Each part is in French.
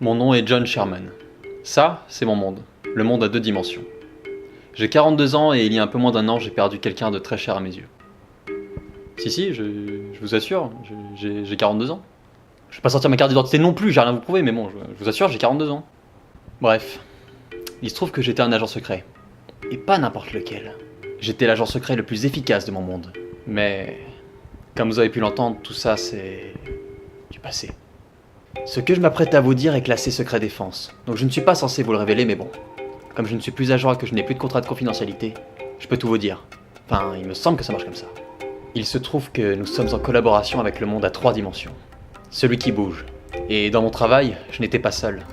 Mon nom est John Sherman. Ça, c'est mon monde. Le monde à 2 dimensions. J'ai 42 ans et il y a un peu moins d'1 an, j'ai perdu quelqu'un de très cher à mes yeux. Si, je vous assure, j'ai 42 ans. Je vais pas sortir ma carte d'identité non plus, j'ai rien à vous prouver, mais bon, je vous assure, j'ai 42 ans. Bref, il se trouve que j'étais un agent secret. Et pas n'importe lequel. J'étais l'agent secret le plus efficace de mon monde. Mais, comme vous avez pu l'entendre, tout ça c'est du passé. Ce que je m'apprête à vous dire est classé secret défense, donc je ne suis pas censé vous le révéler, mais bon. Comme je ne suis plus agent et que je n'ai plus de contrat de confidentialité, je peux tout vous dire. Enfin, il me semble que ça marche comme ça. Il se trouve que nous sommes en collaboration avec le monde à 3 dimensions. Celui qui bouge. Et dans mon travail, je n'étais pas seul.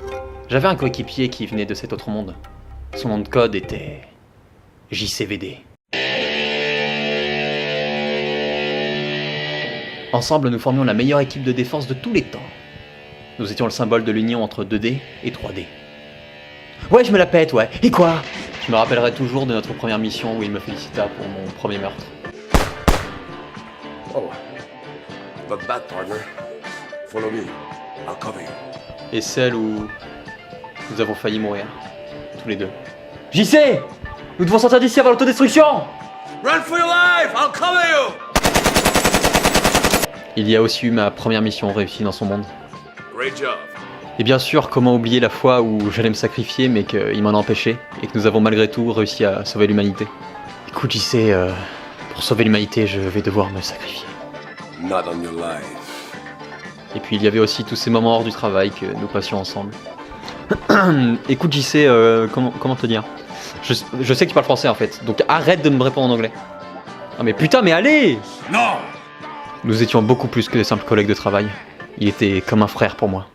J'avais un coéquipier qui venait de cet autre monde. Son nom de code était... JCVD. Ensemble, nous formions la meilleure équipe de défense de tous les temps. Nous étions le symbole de l'union entre 2D et 3D. Ouais, je me la pète, ouais. Et quoi? Je me rappellerai toujours de notre première mission où il me félicita pour mon premier meurtre. Oh, look back, partner. Follow me. I'll cover you. Et celle où nous avons failli mourir, tous les deux. JC! Nous devons sortir d'ici avant l'autodestruction! Run for your life! I'll cover you! Il y a aussi eu ma première mission réussie dans son monde. Great job. Et bien sûr, comment oublier la fois où j'allais me sacrifier mais qu'il m'en a empêché et que nous avons malgré tout réussi à sauver l'humanité. Écoute, JC, pour sauver l'humanité, je vais devoir me sacrifier. Not on your life. Et puis il y avait aussi tous ces moments hors du travail que nous passions ensemble. Écoute, JC, comment te dire? Je sais que tu parles français en fait, donc arrête de me répondre en anglais. Ah mais putain, mais allez! Non! Nous étions beaucoup plus que des simples collègues de travail. Il était comme un frère pour moi.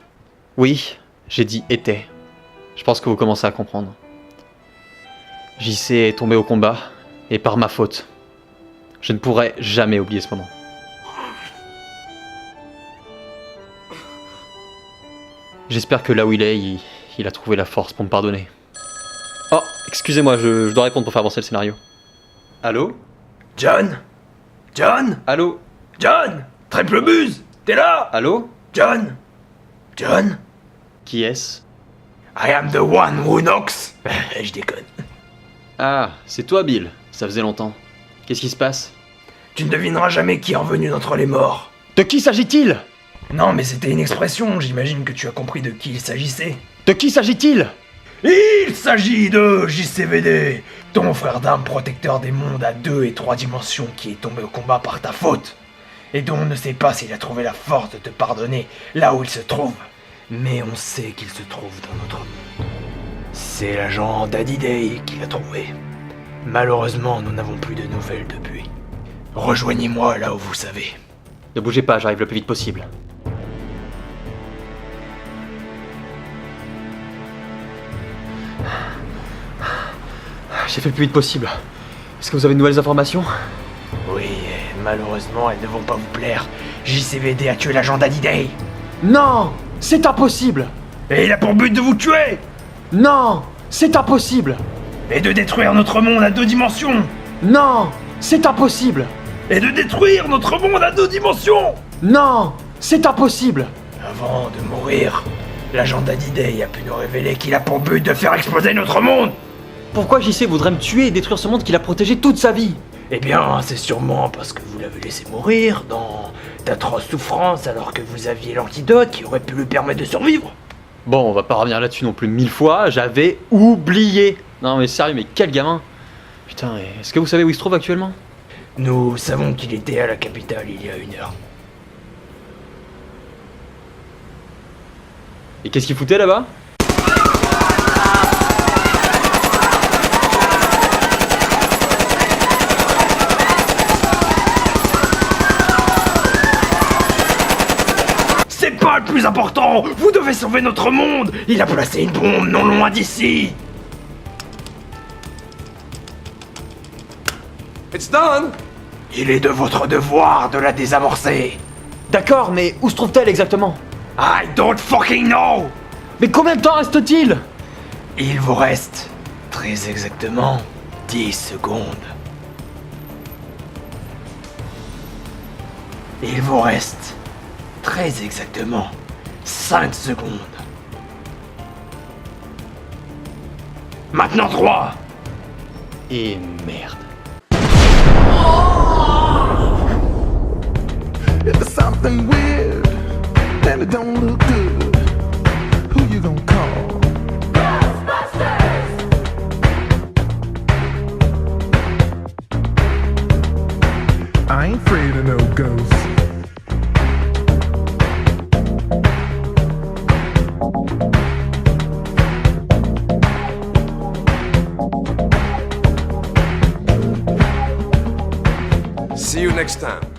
Oui, j'ai dit était. Je pense que vous commencez à comprendre. JC est tombé au combat, et par ma faute. Je ne pourrai jamais oublier ce moment. J'espère que là où il est, il a trouvé la force pour me pardonner. Oh, excusez-moi, je dois répondre pour faire avancer le scénario. Allô? John? John? Allô? John? Triple buse? T'es là? Allô? John? John? Qui est-ce? I am the one who knocks. Je déconne. Ah, c'est toi Bill, ça faisait longtemps. Qu'est-ce qui se passe? Tu ne devineras jamais qui est revenu d'entre les morts. De qui s'agit-il? Non, mais c'était une expression, j'imagine que tu as compris de qui il s'agissait. De qui s'agit-il? Il s'agit de JCVD, ton frère d'armes protecteur des mondes à 2 et 3 dimensions qui est tombé au combat par ta faute, et dont on ne sait pas s'il a trouvé la force de te pardonner là où il se trouve. Mais on sait qu'il se trouve dans notre monde. C'est l'agent Daddy Day qui l'a trouvé. Malheureusement, nous n'avons plus de nouvelles depuis. Rejoignez-moi là où vous savez. Ne bougez pas, j'arrive le plus vite possible. J'ai fait le plus vite possible. Est-ce que vous avez de nouvelles informations? Oui, malheureusement, elles ne vont pas vous plaire. JCVD a tué l'agent Daddy Day. Non! C'est impossible! Et il a pour but de vous tuer. Non! C'est impossible! Et de détruire notre monde à 2 dimensions. Non! C'est impossible! Et de détruire notre monde à 2 dimensions. Non! C'est impossible! Avant de mourir, l'agent Daddy Day a pu nous révéler qu'il a pour but de faire exploser notre monde. Pourquoi JC voudrait me tuer et détruire ce monde qu'il a protégé toute sa vie? Eh bien, c'est sûrement parce que vous l'avez laissé mourir dans d'atroces souffrances alors que vous aviez l'antidote qui aurait pu lui permettre de survivre. Bon, on va pas revenir là-dessus non plus 1000 fois, j'avais oublié! Non mais sérieux, mais quel gamin! Putain, est-ce que vous savez où il se trouve actuellement? Nous savons qu'il était à la capitale il y a 1 heure. Et qu'est-ce qu'il foutait là-bas? C'est pas le plus important. Vous devez sauver notre monde. Il a placé une bombe non loin d'ici. It's done! Il est de votre devoir de la désamorcer. D'accord, mais où se trouve-t-elle exactement? I don't fucking know. Mais combien de temps reste-t-il? Il vous reste, très exactement, 10 secondes. Il vous reste, très exactement, 5 secondes. Maintenant 3. Et merde. If something weird and it don't look good, who you gonna call? Ghostbusters! I ain't afraid of no ghosts. See you next time.